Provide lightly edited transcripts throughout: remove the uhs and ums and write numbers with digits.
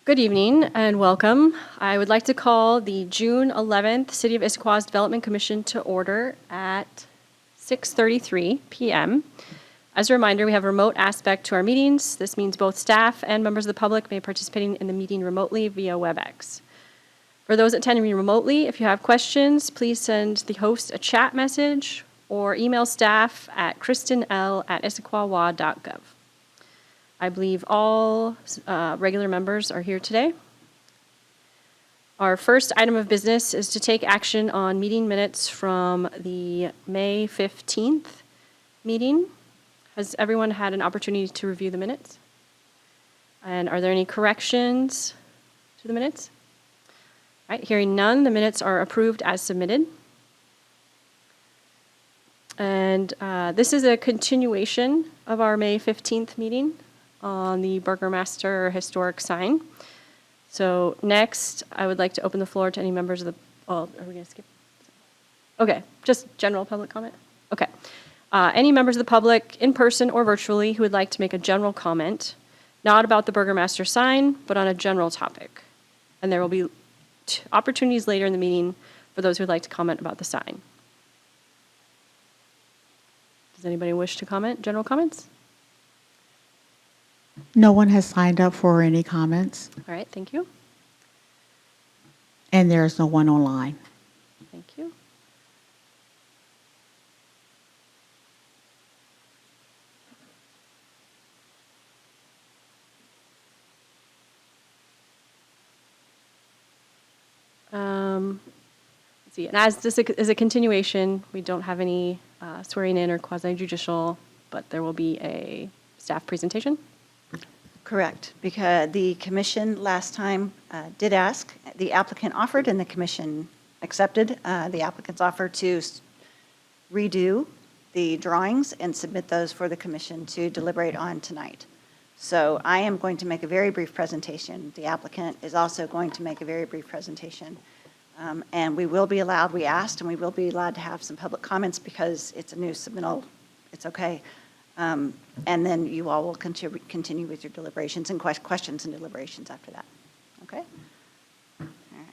Good evening and welcome. I would like to call the June 11th City of Issaquah's Development Commission to order at 6:33 p.m. As a reminder, we have a remote aspect to our meetings. This means both staff and members of the public may participate in the meeting remotely via WebEx. For those attending remotely, if you have questions, please send the host a chat message or email staff at kristenl@issaquahwa.gov. I believe all regular members are here today. Our first item of business is to take action on meeting minutes from the May 15th meeting. Has everyone had an opportunity to review the minutes? And are there any corrections to the minutes? All right, hearing none, the minutes are approved as submitted. And this is a continuation of our May 15th meeting on the Burgermaster historic sign. So next, I would like to open the floor to any members of the, oh, are we going to skip? Okay, just general public comment? Okay. Any members of the public, in person or virtually, who would like to make a general comment, not about the Burgermaster sign, but on a general topic. And there will be opportunities later in the meeting for those who would like to comment about the sign. Does anybody wish to comment? General comments? No one has signed up for any comments, All right, thank you. and there's no one online. Thank you. Let's see, and as this is a continuation, we don't have any swearing in or quasi-judicial, but there will be a staff presentation. Correct, because the commission last time did ask, the applicant offered and the commission accepted the applicant's offer to redo the drawings and submit those for the commission to deliberate on tonight. So I am going to make a very brief presentation. The applicant is also going to make a very brief presentation. And we will be allowed, we asked, and we will be allowed to have some public comments because it's a new submittal. It's okay. And then you all will continue with your deliberations and questions and deliberations after that. Okay? All right.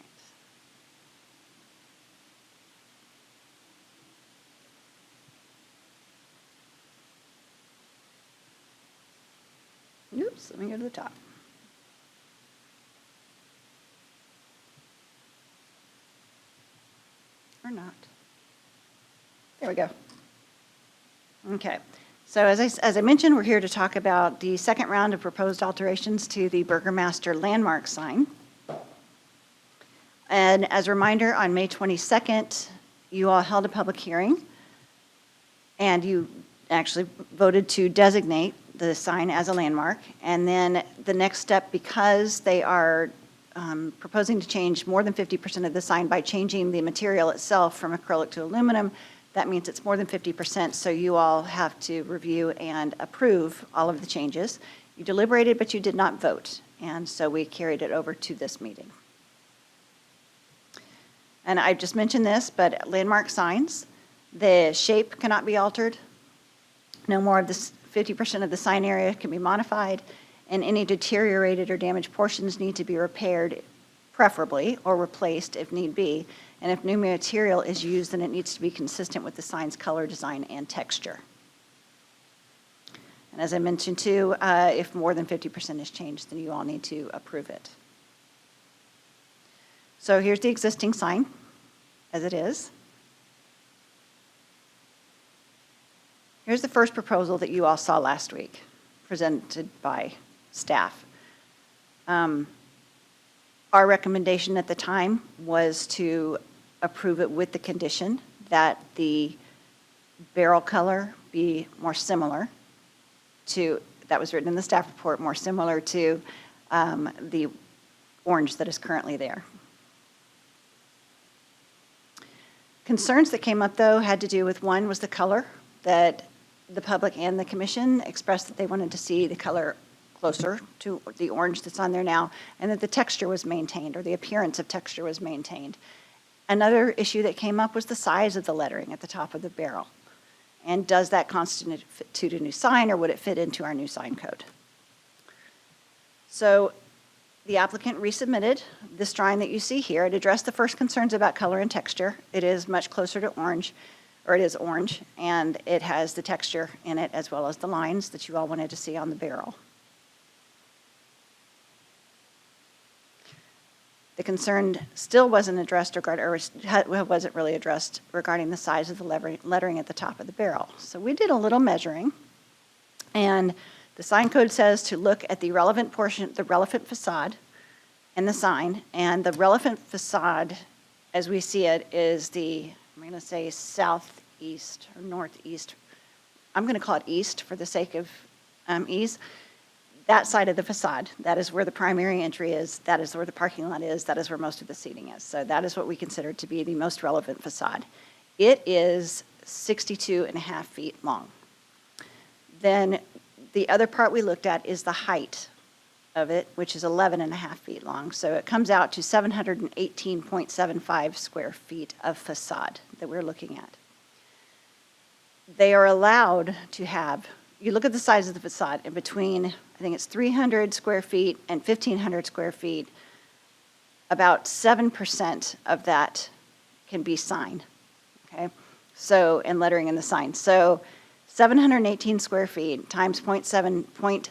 Oops, let me go to the top. Or not. There we go. Okay. So as I mentioned, we're here to talk about the second round of proposed alterations to the Burgermaster landmark sign. And as a reminder, on May 22nd, you all held a public hearing, and you actually voted to designate the sign as a landmark. And then the next step, because they are proposing to change more than 50% of the sign by changing the material itself from acrylic to aluminum, that means it's more than 50%, so you all have to review and approve all of the changes. You deliberated, but you did not vote, and so we carried it over to this meeting. And I just mentioned this, but landmark signs, the shape cannot be altered. No more of this 50% of the sign area can be modified, and any deteriorated or damaged portions need to be repaired, preferably, or replaced if need be. And if new material is used, then it needs to be consistent with the sign's color, design, and texture. And as I mentioned too, if more than 50% is changed, then you all need to approve it. So here's the existing sign as it is. Here's the first proposal that you all saw last week, presented by staff. Our recommendation at the time was to approve it with the condition that the barrel color be more similar to, that was written in the staff report, more similar to the orange that is currently there. Concerns that came up, though, had to do with, one was the color, that the public and the commission expressed that they wanted to see the color closer to the orange that's on there now, and that the texture was maintained, or the appearance of texture was maintained. Another issue that came up was the size of the lettering at the top of the barrel. And does that constitute a new sign, or would it fit into our new sign code? So the applicant resubmitted this drawing that you see here. It addressed the first concerns about color and texture. It is much closer to orange, or it is orange, and it has the texture in it as well as the lines that you all wanted to see on the barrel. The concern still wasn't addressed wasn't really addressed regarding the size of the lettering at the top of the barrel. So we did a little measuring, and the sign code says to look at the relevant portion, the relevant facade and the sign, and the relevant facade, as we see it, is the, I'm going to say southeast or northeast. I'm going to call it east for the sake of ease. That side of the facade, that is where the primary entry is, that is where the parking lot is, that is where most of the seating is. So that is what we consider to be the most relevant facade. It is 62 and a half feet long. Then the other part we looked at is the height of it, which is 11 and a half feet long. So it comes out to 718.75 square feet of facade that we're looking at. They are allowed to have, you look at the size of the facade, in between, I think it's 300 square feet and 1,500 square feet, about 7% of that can be sign, okay? So, and lettering in the sign. So 718 square feet times 0.07 or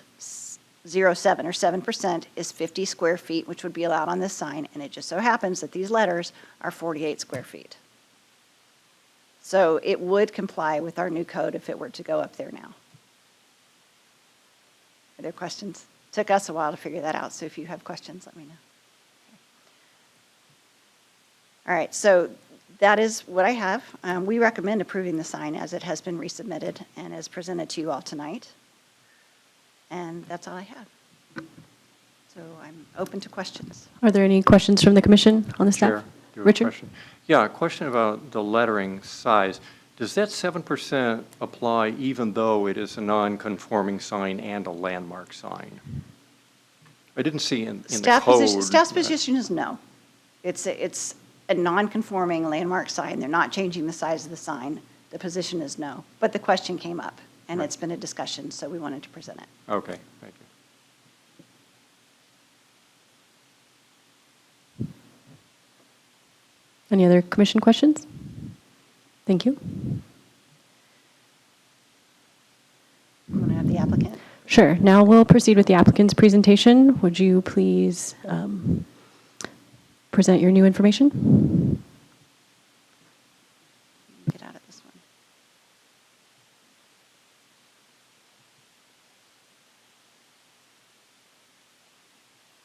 7% is 50 square feet, which would be allowed on this sign, and it just so happens that these letters are 48 square feet. So it would comply with our new code if it were to go up there now. Are there questions? Took us a while to figure that out, so if you have questions, let me know. Okay. All right, so that is what I have. We recommend approving the sign as it has been resubmitted and is presented to you all tonight. And that's all I have. So I'm open to questions. Are there any questions from the commission on the staff? Chair, do you have a Richard? question? Yeah, a question about the lettering size. Does that 7% apply even though it is a non-conforming sign and a landmark sign? I didn't see in the code. Staff's position is no. It's a non-conforming landmark sign. They're not changing the size of the sign. The position is no. But the question came up, and Right. it's been a discussion, so we wanted to present it. Okay, thank you. Any other commission questions? Thank you. I'm going to have the applicant. Sure. Now we'll proceed with the applicant's presentation. Would you please present your new information? Get out of this one.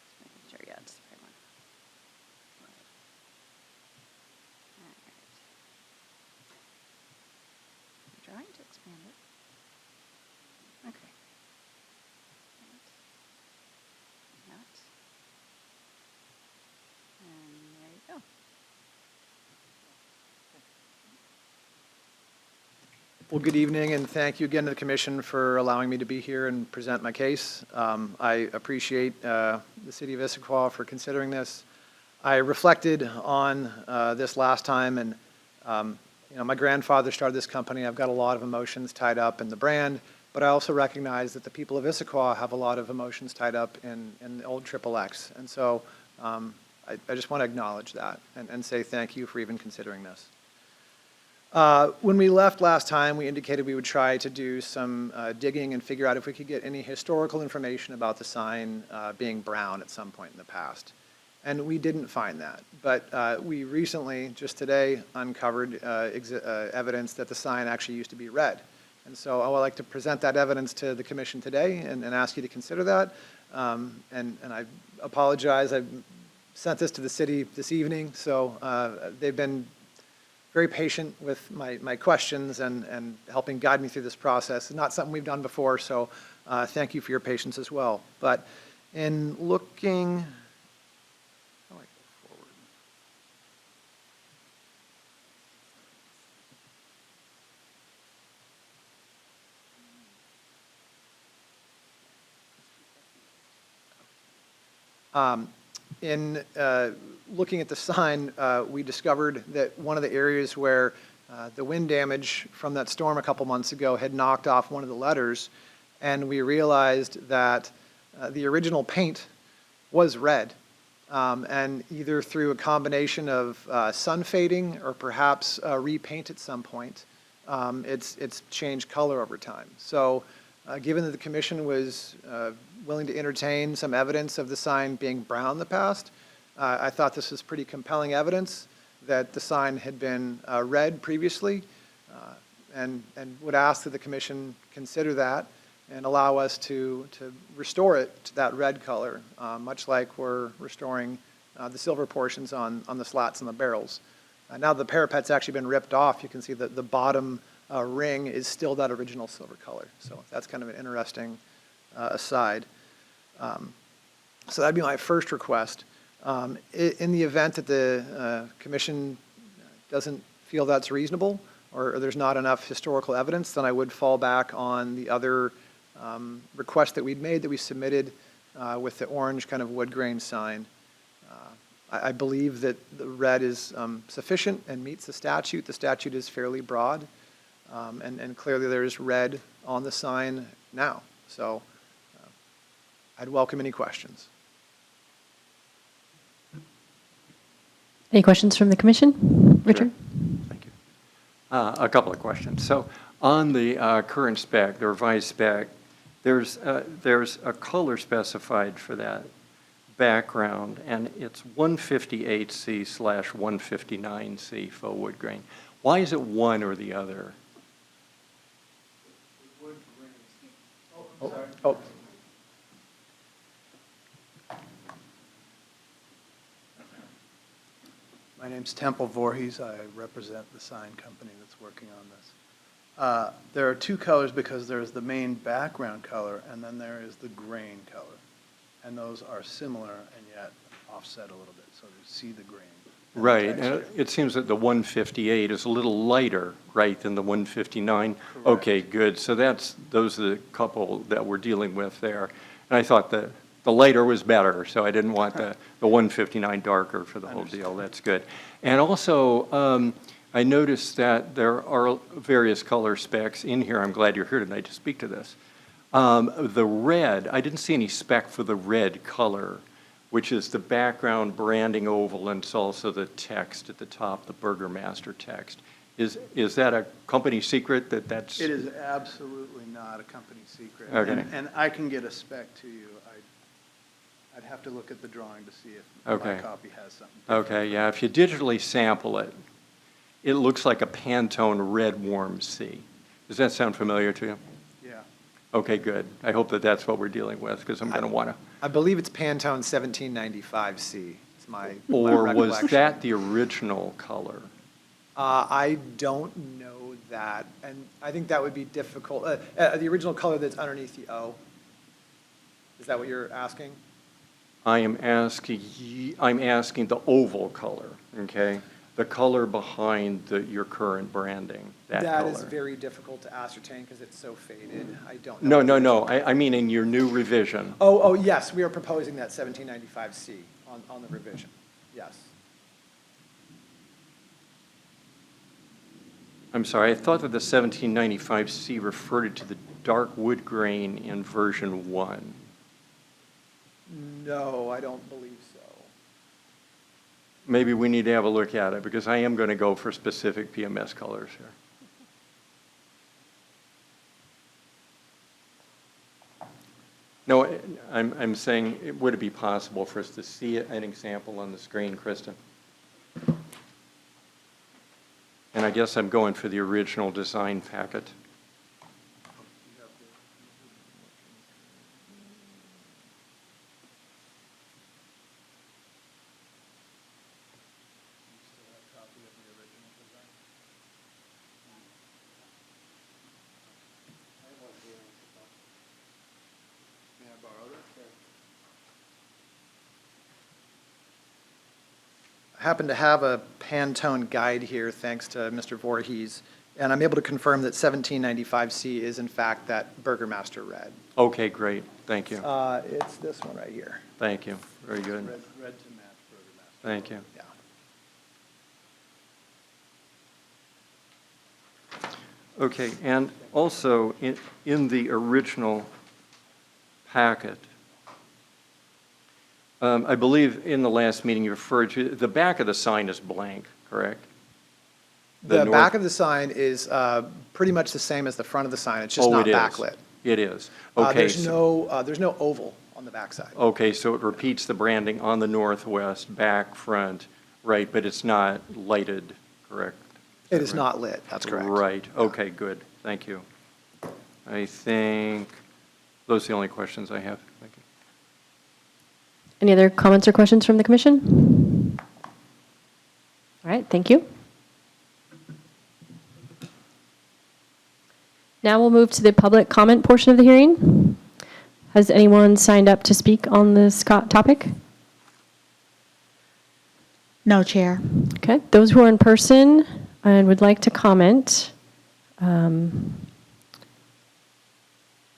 Just making sure, yeah, it's the right one. All right. I'm trying to expand it. Okay. That. And there you go. Well, good evening, and thank you again to the commission for allowing me to be here and present my case. I appreciate the city of Issaquah for considering this. I reflected on this last time, and my grandfather started this company. I've got a lot of emotions tied up in the brand, but I also recognize that the people of Issaquah have a lot of emotions tied up in the old XXX. And so I just want to acknowledge that and say thank you for even considering this. When we left last time, we indicated we would try to do some digging and figure out if we could get any historical information about the sign being brown at some point in the past. And we didn't find that. But we recently, just today, uncovered evidence that the sign actually used to be red. And so I would like to present that evidence to the commission today and ask you to consider that. And I apologize. I sent this to the city this evening, so they've been very patient with my questions and helping guide me through this process. It's not something we've done before, so thank you for your patience as well. But in looking, how do I go forward? In looking at the sign, we discovered that one of the areas where the wind damage from that storm a couple months ago had knocked off one of the letters, and we realized that the original paint was red. And either through a combination of sun fading or perhaps repaint at some point, it's changed color over time. So given that the commission was willing to entertain some evidence of the sign being brown in the past, I thought this was pretty compelling evidence that the sign had been red previously, and would ask that the commission consider that and allow us to restore it to that red color, much like we're restoring the silver portions on the slats and the barrels. Now the parapet's actually been ripped off. You can see that the bottom ring is still that original silver color. So that's kind of an interesting aside. So that'd be my first request. In the event that the commission doesn't feel that's reasonable, or there's not enough historical evidence, then I would fall back on the other request that we'd made, that we submitted with the orange kind of wood grain sign. I believe that the red is sufficient and meets the statute. The statute is fairly broad, and clearly there's red on the sign now. So I'd welcome any questions. Any questions from the commission? Richard? Thank you. A couple of questions. So on the current spec, the revised spec, there's a color specified for that background, and it's 158C/159C faux wood grain. Why is it one or the other? Oh. My name's Temple Voorhees. I represent the sign company that's working on this. There are two colors because there's the main background color and then there is the grain color. And those are similar and yet offset a little bit, so you see the grain. in the Right, and texture. it seems that the 158 is a little lighter, right, than the 159? Correct. Okay, good. So those are the couple that we're dealing with there. And I thought the lighter was better, so I didn't want the 159 darker for the whole deal. That's good. And also, I noticed that there are various color specs in here. I'm glad you're here tonight to speak to this. The red, I didn't see any spec for the red color, which is the background branding oval, and it's also the text at the top, the Burgermaster text. Is that a company secret that's? It is absolutely not a company secret. Okay. And I can get a spec to you. I'd have to look at the drawing to see if Okay. my copy has something. different. Okay, yeah, if you digitally sample it, it looks like a Pantone red warm C. Does that sound familiar to you? Yeah. Okay, good. I hope that that's what we're dealing with, because I'm going to want to. I believe it's Pantone 1795C. It's my Or was recollection. that the original color? I don't know that, and I think that would be difficult. The original color that's underneath the O. Is that what you're asking? I'm asking the oval color, okay? The color behind your current branding, that color. That is very difficult to ascertain because it's so faded. I don't know. No. I mean in your new revision. Oh, yes, we are proposing that 1795C on the revision, yes. I'm sorry, I thought that the 1795C referred to the dark wood grain in version 1. No, I don't believe so. Maybe we need to have a look at it, because I am going to go for specific PMS colors here. No, I'm saying, would it be possible for us to see an example on the screen, Kristen? And I guess I'm going for the original design packet. I happen to have a Pantone guide here, thanks to Mr. Voorhees, and I'm able to confirm that 1795C is in fact that Burgermaster red. Okay, great. Thank you. It's this one right here. Thank you. Very good. Red to match Burgermaster. Thank you. Yeah. Okay, and also in the original packet, I believe in the last meeting you referred to, the back of the sign is blank, correct? The north- back of the sign is pretty much the same as the front of the sign. It's just Oh, not it is. backlit. It is. Okay. There's no oval on the backside. Okay, so it repeats the branding on the northwest, back, front, right, but it's not lighted, correct? It is not lit, that's correct. Right, okay, good, thank you. I think those are the only questions I have. Thank you. Any other comments or questions from the commission? All right, thank you. Now we'll move to the public comment portion of the hearing. Has anyone signed up to speak on this topic? No, Chair. Okay, those who are in person and would like to comment.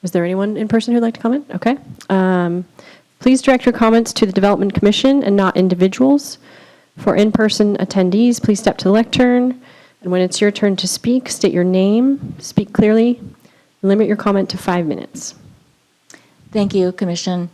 Was there anyone in person who'd like to comment? Okay. Please direct your comments to the Development Commission and not individuals. For in-person attendees, please step to the lectern. And when it's your turn to speak, state your name, speak clearly, and limit your comment to 5 minutes. Thank you, Commission.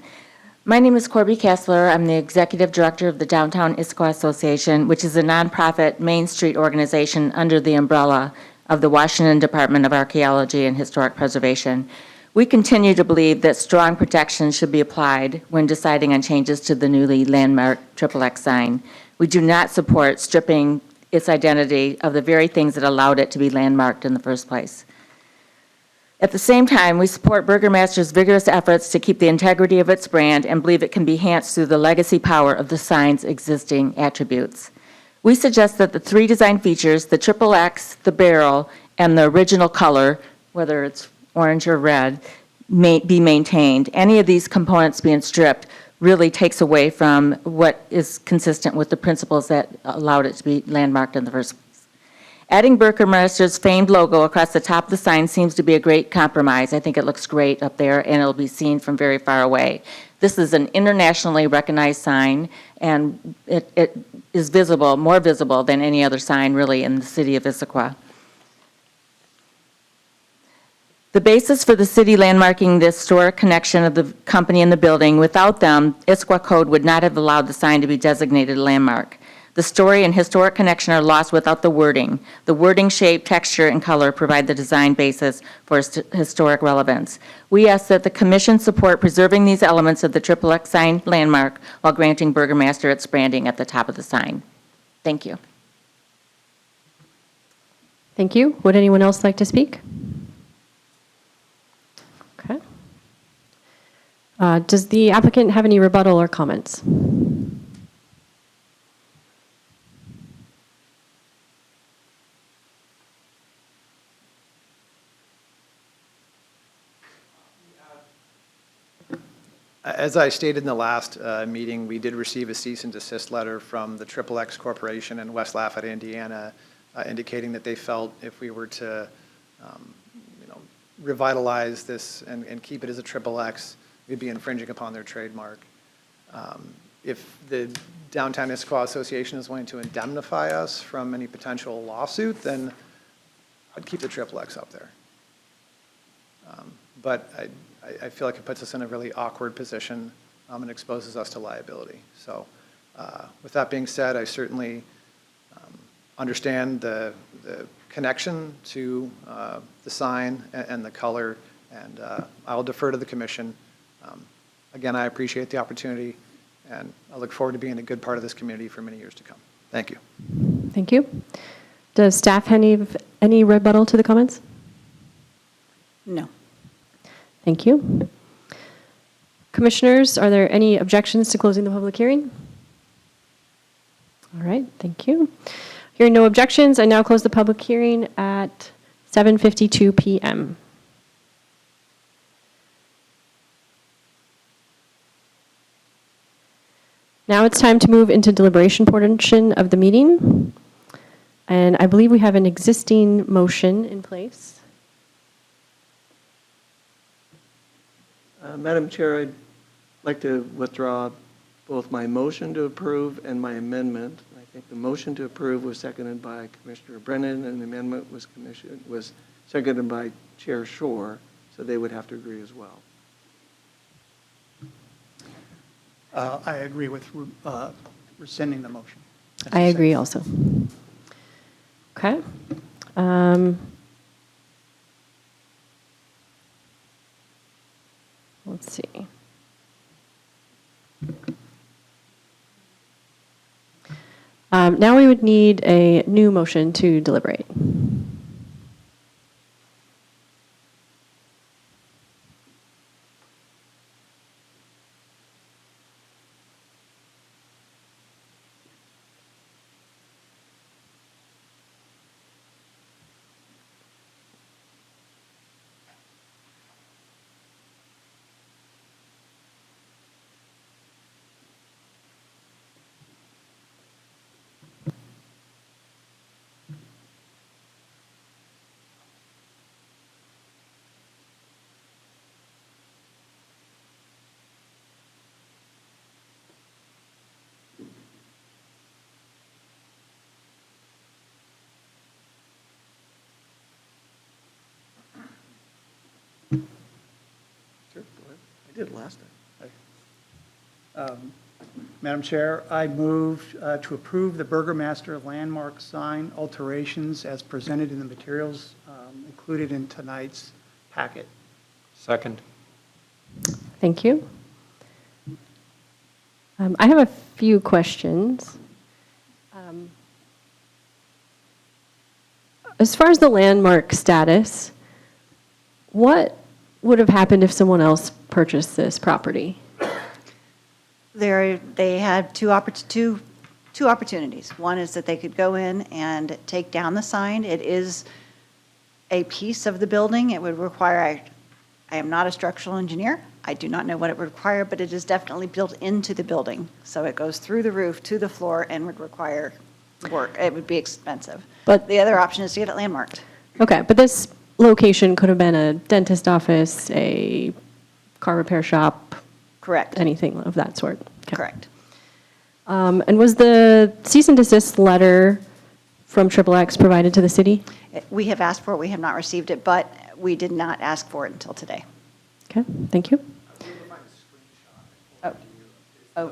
My name is Corby Kessler. I'm the Executive Director of the Downtown Issaquah Association, which is a nonprofit Main Street organization under the umbrella of the Washington Department of Archaeology and Historic Preservation. We continue to believe that strong protections should be applied when deciding on changes to the newly landmarked XXX sign. We do not support stripping its identity of the very things that allowed it to be landmarked in the first place. At the same time, we support Burgermaster's vigorous efforts to keep the integrity of its brand and believe it can be enhanced through the legacy power of the sign's existing attributes. We suggest that the 3 design features, the XXX, the barrel, and the original color, whether it's orange or red, may be maintained. Any of these components being stripped really takes away from what is consistent with the principles that allowed it to be landmarked in the first place. Adding Burgermaster's famed logo across the top of the sign seems to be a great compromise. I think it looks great up there, and it'll be seen from very far away. This is an internationally recognized sign, and it is visible, more visible than any other sign really in the city of Issaquah. The basis for the city landmarking the historic connection of the company and the building, without them, Issaquah Code would not have allowed the sign to be designated a landmark. The story and historic connection are lost without the wording. The wording, shape, texture, and color provide the design basis for historic relevance. We ask that the Commission support preserving these elements of the XXX sign landmark while granting Burgermaster its branding at the top of the sign. Thank you. Thank you. Would anyone else like to speak? Okay. Does the applicant have any rebuttal or comments? As I stated in the last meeting, we did receive a cease and desist letter from the XXX Corporation in West Lafayette, Indiana, indicating that they felt if we were to revitalize this and keep it as a XXX, we'd be infringing upon their trademark. If the Downtown Issaquah Association is willing to indemnify us from any potential lawsuit, then I'd keep the XXX up there. But I feel like it puts us in a really awkward position and exposes us to liability. So with that being said, I certainly understand the connection to the sign and the color, and I'll defer to the Commission. Again, I appreciate the opportunity, and I look forward to being a good part of this community for many years to come. Thank you. Thank you. Does staff have any rebuttal to the comments? No. Thank you. Commissioners, are there any objections to closing the public hearing? All right, thank you. Hearing no objections, I now close the public hearing at 7:52 p.m. Now it's time to move into deliberation portion of the meeting. And I believe we have an existing motion in place. Madam Chair, I'd like to withdraw both my motion to approve and my amendment. I think the motion to approve was seconded by Commissioner Brennan, and the amendment was seconded by Chair Shore, so they would have to agree as well. I agree with rescinding the motion. That's I a agree second. also. Okay. Um, Let's see. Now we would need a new motion to deliberate. Sure, go ahead. I did last time. Madam Chair, I move to approve the Burgermaster landmark sign alterations as presented in the materials included in tonight's packet. Second. Thank you. I have a few questions. As far as the landmark status, what would have happened if someone else purchased this property? They had two opportunities. One is that they could go in and take down the sign. It is a piece of the building. It would require, I am not a structural engineer. I do not know what it would require, but it is definitely built into the building. So it goes through the roof to the floor and would require work. It would be expensive. But- the other option is to get it landmarked. Okay, but this location could have been a dentist office, a car repair shop, Correct. anything of that sort. Okay. Correct. And was the cease and desist letter from XXX provided to the city? We have asked for it. We have not received it, but we did not ask for it until today. Okay, thank you. Oh. Oh.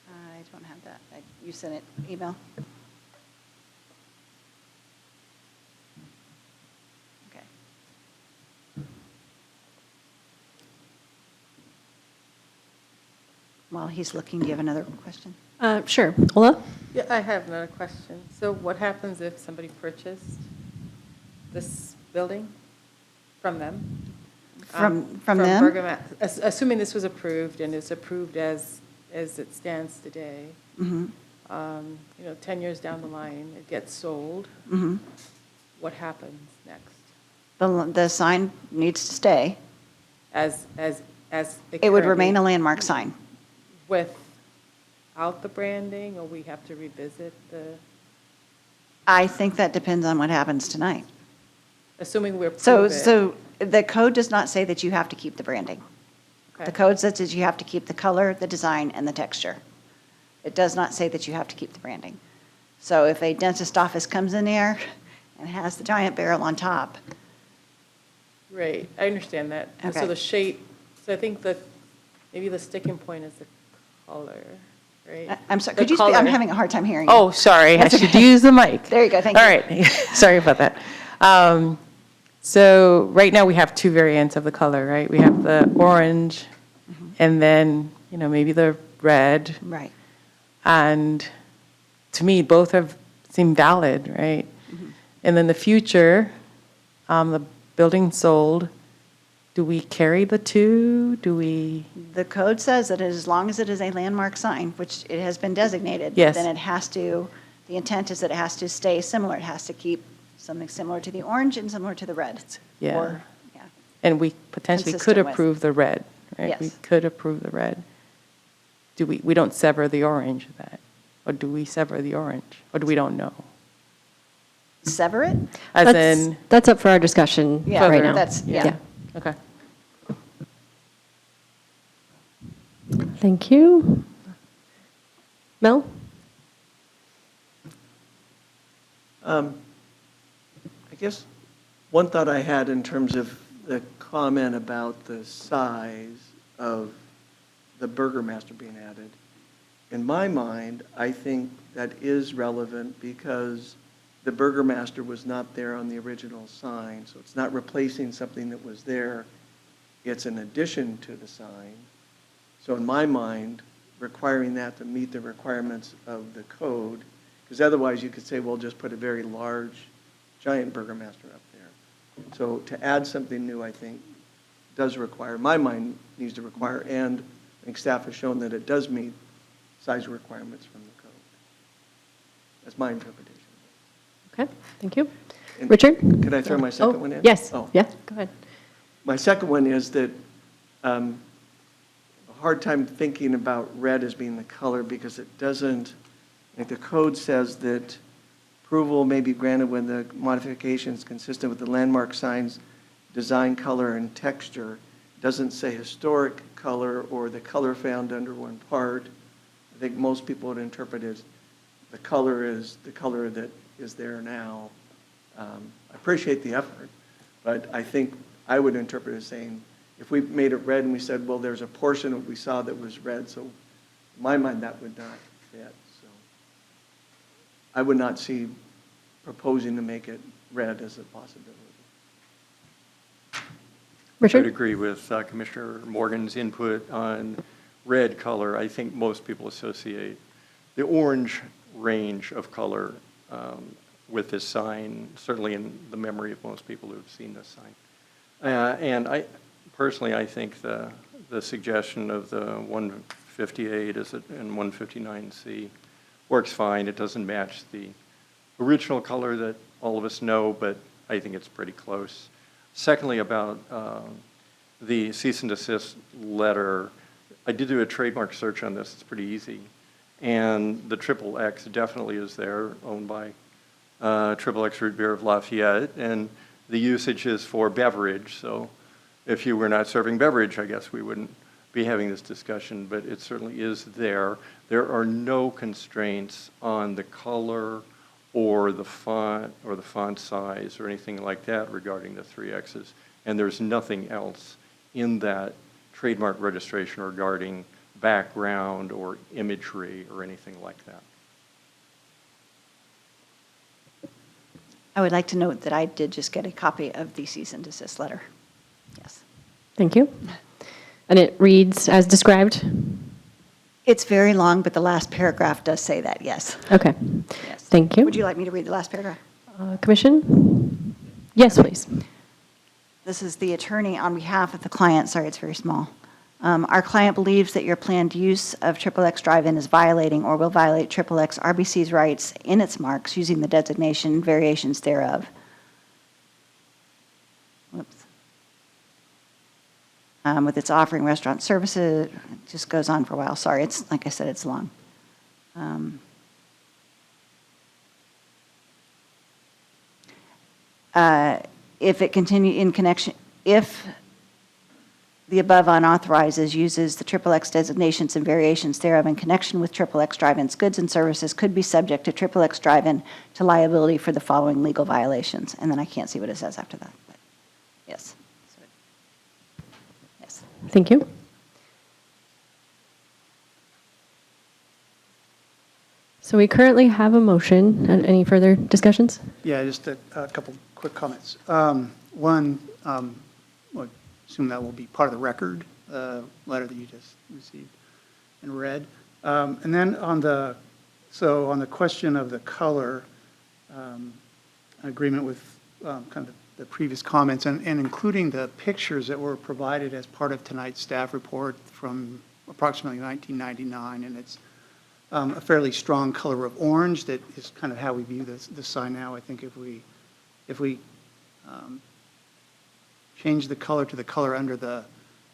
I don't have that. You sent it email? Okay. While he's looking, do you have another question? Sure. Ola? Yeah, I have another question. So what happens if somebody purchased this building from them? From them? Assuming this was approved and is approved as it stands today, Mhm. 10 years down the line, it gets sold. Mhm. What happens next? The sign needs to stay. As It would remain a landmark sign. Without the branding, or we have to revisit I think that depends on what happens tonight. assuming we approve So, it? so the code does not say that you have to keep the branding. Okay. The code says that you have to keep the color, the design, and the texture. It does not say that you have to keep the branding. So if a dentist office comes in there and has the giant barrel on top, Right, I understand that. Okay. So the shape, so I think maybe the sticking point is the color, right? I'm sorry, The could you speak? I'm color. having a hard time hearing you. Oh, sorry, I That's should okay. use the mic. There you go, thank you. All right, sorry about that. So right now, we have two variants of the color, right? We have the orange, Mm-hmm. and then, maybe the red. Right. And to me, both seem valid, right? Mm-hmm. And then the future, the building sold, do we carry the two? Do we? The code says that as long as it is a landmark sign, which it has been designated. Yes. Then it has to, the intent is that it has to stay similar. It has to keep something similar to the orange and similar to the red. Yeah. Or, yeah. And we potentially could Consistent with. approve the red, right? We Yes. could approve the red. We don't sever the orange of that? Or do we sever the orange? Or do we don't know? Sever it? As That's- in, That's up for our discussion Yeah, right now. that's- yeah. okay. Thank you. Mel? I guess one thought I had in terms of the comment about the size of the Burgermaster being added, in my mind, I think that is relevant because the Burgermaster was not there on the original sign, so it's not replacing something that was there. It's an addition to the sign. So in my mind, requiring that to meet the requirements of the code, because otherwise you could say, well, just put a very large, giant Burgermaster up there. So to add something new, I think, does require, my mind needs to require, and I think staff has shown that it does meet size requirements from the code. That's my interpretation. Okay, thank you. And Richard? Could I throw my second one in? Yes, Oh. yeah, go ahead. My second one is that a hard time thinking about red as being the color because it doesn't, like the code says that approval may be granted when the modification is consistent with the landmark signs, design, color, and texture. It doesn't say historic color or the color found under one part. I think most people would interpret it as the color is the color that is there now. I appreciate the effort, but I think I would interpret it as saying, if we made it red and we said, well, there's a portion of what we saw that was red, so in my mind, that would not fit. So I would not see proposing to make it red as a possibility. I Richard? would agree with Commissioner Morgan's input on red color. I think most people associate the orange range of color with this sign, certainly in the memory of most people who have seen this sign. And I personally, I think the suggestion of the 158 and 159C works fine. It doesn't match the original color that all of us know, but I think it's pretty close. Secondly, about the cease and desist letter, I did do a trademark search on this. It's pretty easy. And the XXX definitely is there, owned by XXX Root Beer of Lafayette. And the usage is for beverage. So if you were not serving beverage, I guess we wouldn't be having this discussion, but it certainly is there. There are no constraints on the color or the font size or anything like that regarding the 3Xs. And there's nothing else in that trademark registration regarding background or imagery or anything like that. I would like to note that I did just get a copy of the cease and desist letter. Yes. Thank you. And it reads as described? It's very long, but the last paragraph does say that, yes. Okay, Yes. thank you. Would you like me to read the last paragraph? Commission? Yes, please. This is the attorney on behalf of the client. Sorry, it's very small. Our client believes that your planned use of XXX Drive-In is violating or will violate XXX RBC's rights in its marks using the designation variations thereof. Whoops. With its offering restaurant services, it just goes on for a while. Sorry, it's like I said, it's long. If it continue in connection, if the above unauthorized uses the XXX designations and variations thereof in connection with XXX Drive-In's goods and services could be subject to XXX Drive-In to liability for the following legal violations. And then I can't see what it says after that, but yes. Yes. Thank you. So we currently have a motion. Any further discussions? Yeah, just a couple quick comments. One, well, assume that will be part of the record, letter that you just received and read. And then on the question of the color, agreement with kind of the previous comments and including the pictures that were provided as part of tonight's staff report from approximately 1999, and it's a fairly strong color of orange that is kind of how we view the sign now. I think if we change the color to the color under the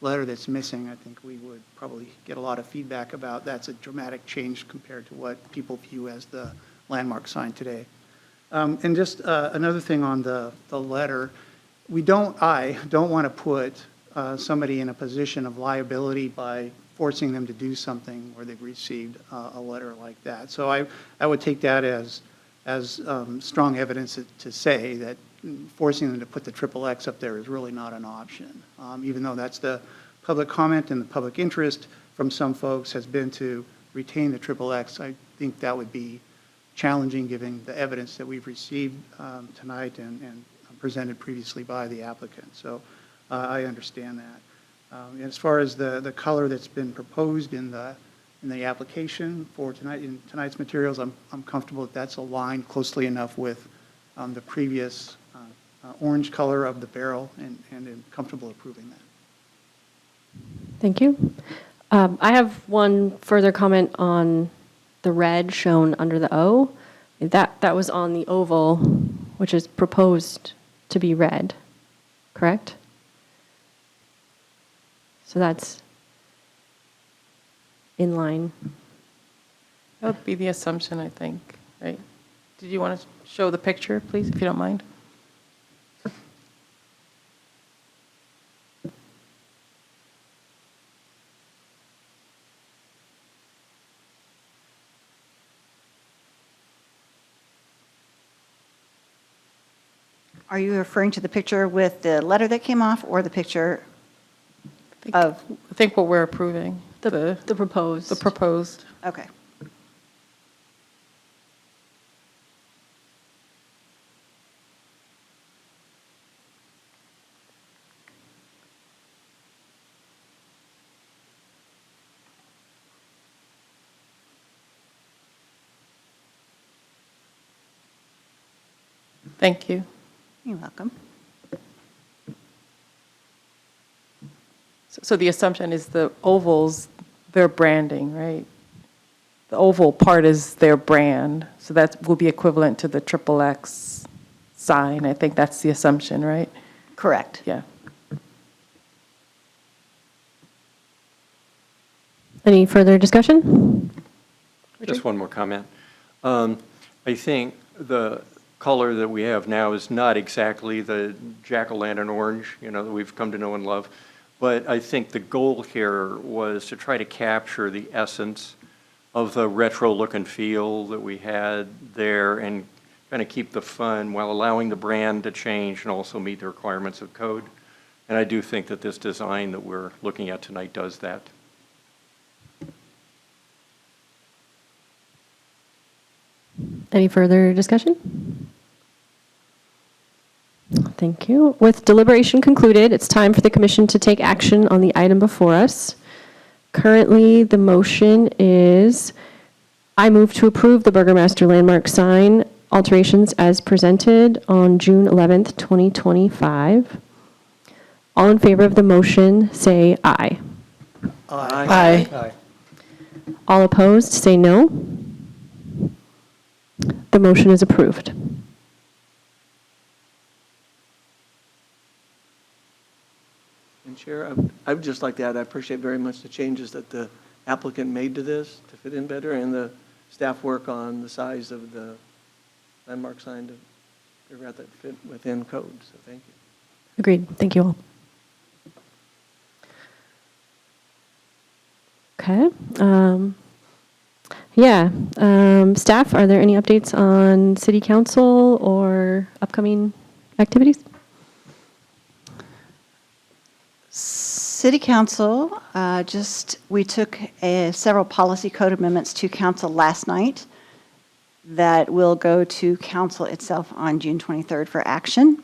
letter that's missing, I think we would probably get a lot of feedback about that's a dramatic change compared to what people view as the landmark sign today. And just another thing on the letter, I don't want to put somebody in a position of liability by forcing them to do something where they've received a letter like that. So I would take that as strong evidence to say that forcing them to put the triple X up there is really not an option. Even though that's the public comment and the public interest from some folks has been to retain the triple X, I think that would be challenging given the evidence that we've received tonight and presented previously by the applicant. So I understand that. As far as the color that's been proposed in the application for tonight's materials, I'm comfortable that that's aligned closely enough with the previous orange color of the barrel and am comfortable approving that. Thank you. I have one further comment on the red shown under the O. That was on the oval, which is proposed to be red, correct? So that's in line. That would be the assumption, I think, right? Did you want to show the picture, please, if you don't mind? Are you referring to the picture with the letter that came off or the picture of? I think what we're approving. The proposed. The proposed. Okay. Thank you. You're welcome. So the assumption is the ovals, their branding, right? The oval part is their brand, so that will be equivalent to the triple X sign. I think that's the assumption, right? Correct. Yeah. Any further discussion? Just one more comment. I think the color that we have now is not exactly the jack-o'-lantern orange, that we've come to know and love. But I think the goal here was to try to capture the essence of the retro look and feel that we had there and kind of keep the fun while allowing the brand to change and also meet the requirements of code. And I do think that this design that we're looking at tonight does that. Any further discussion? Thank you. With deliberation concluded, it's time for the commission to take action on the item before us. Currently, the motion is, I move to approve the Burgermaster landmark sign alterations as presented on June 11th, 2025. All in favor of the motion, say aye. Aye. All opposed, say no. The motion is approved. And Chair, I would just like to add, I appreciate very much the changes that the applicant made to this to fit in better and the staff work on the size of the landmark sign to figure out that fit within code. So thank you. Agreed. Thank you all. Okay. Staff, are there any updates on city council or upcoming activities? City Council, we took several policy code amendments to council last night that will go to council itself on June 23rd for action.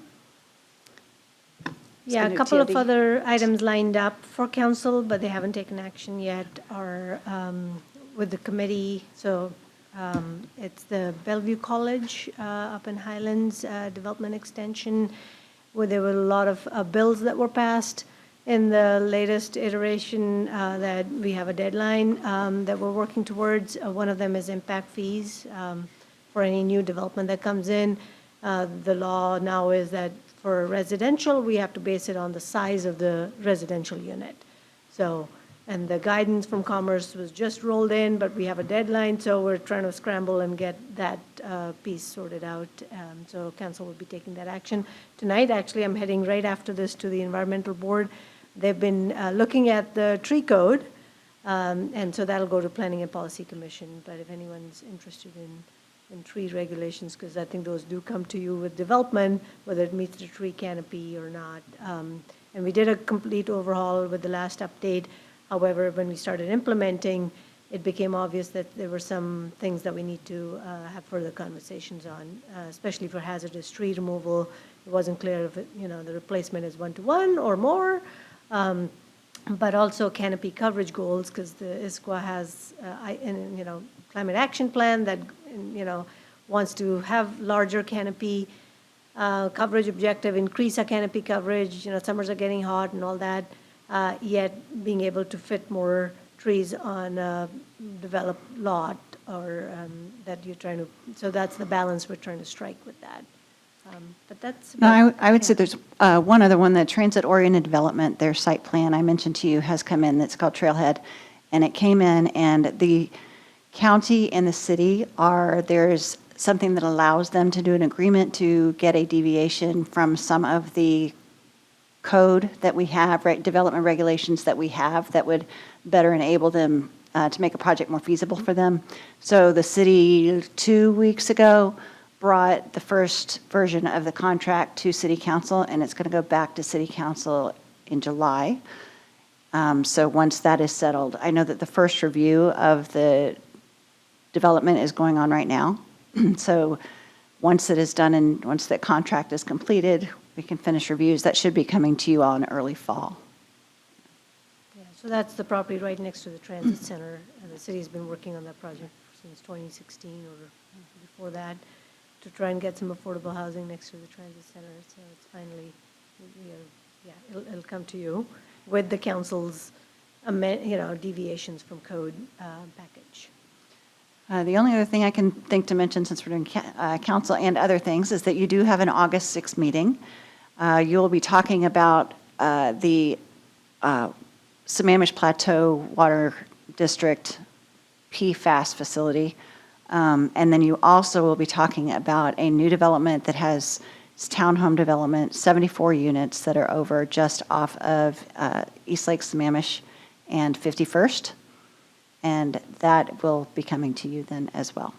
Yeah, a couple of other items lined up for council, but they haven't taken action yet, are with the committee. So it's the Bellevue College up in Highlands Development Extension, where there were a lot of bills that were passed in the latest iteration that we have a deadline that we're working towards. One of them is impact fees for any new development that comes in. The law now is that for residential, we have to base it on the size of the residential unit. So, and the guidance from Commerce was just rolled in, but we have a deadline, so we're trying to scramble and get that piece sorted out. So council will be taking that action. Tonight, actually, I'm heading right after this to the Environmental Board. They've been looking at the tree code And so that'll go to Planning and Policy Commission, but if anyone's interested in tree regulations, because I think those do come to you with development, whether it meets the tree canopy or not. And we did a complete overhaul with the last update. However, when we started implementing, it became obvious that there were some things that we need to have further conversations on, especially for hazardous tree removal. It wasn't clear if, the replacement is 1-to-1 or more. But also canopy coverage goals, because the Issaquah has, climate action plan that, wants to have larger canopy coverage objective, increase our canopy coverage. Summers are getting hot and all that, yet being able to fit more trees on a developed lot, or that you're trying to, so that's the balance we're trying to strike with that. But that's. No, I would say there's one other one, the transit-oriented development, their site plan I mentioned to you has come in, that's called Trailhead. And it came in, and the county and the city there's something that allows them to do an agreement to get a deviation from some of the code that we have, development regulations that we have that would better enable them to make a project more feasible for them. So the city 2 weeks ago brought the first version of the contract to City Council, and it's going to go back to City Council in July. So once that is settled, I know that the first review of the development is going on right now. So once it is done and once that contract is completed, we can finish reviews. That should be coming to you all in early fall. Yeah, so that's the property right next to the transit center, and the city's been working on that project since 2016 or before that, to try and get some affordable housing next to the transit center. So it's finally, it'll come to you with the council's, deviations from code package. The only other thing I can think to mention, since we're doing council and other things, is that you do have an August 6th meeting. You'll be talking about the Sammamish Plateau Water District PFAS facility. And then you also will be talking about a new development that has townhome development, 74 units that are over just off of East Lake Sammamish and 51st. And that will be coming to you then as well.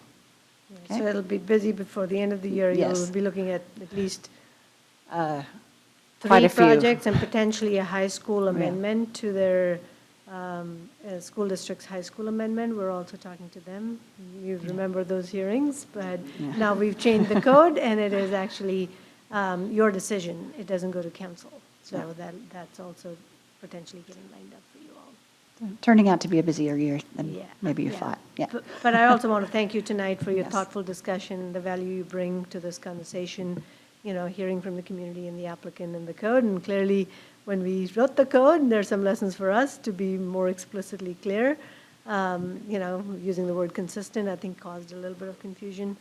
Yeah, so it'll be busy before the end of the year. Yes. You'll be looking at least Quite three a few. projects and potentially a high school amendment to their school district's high school amendment. We're also talking to them. You remember those hearings, but now we've changed the code, and it is actually your decision. It doesn't go to council. So that's also potentially getting lined up for you all. Turning out to be a busier year than maybe you thought. Yeah. But I also want to thank you tonight for your thoughtful discussion, the value you bring to this conversation, hearing from the community and the applicant and the code. And clearly, when we wrote the code, there are some lessons for us to be more explicitly clear. Using the word consistent, I think, caused a little bit of confusion.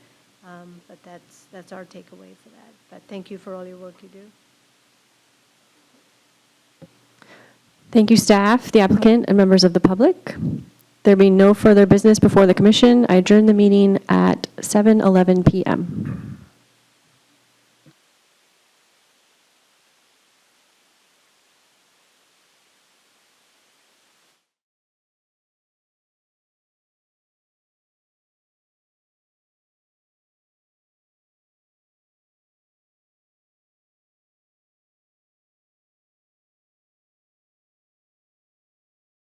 But that's our takeaway for that. But thank you for all your work you do. Thank you, staff, the applicant, and members of the public. There being no further business before the commission, I adjourn the meeting at 7:11 p.m.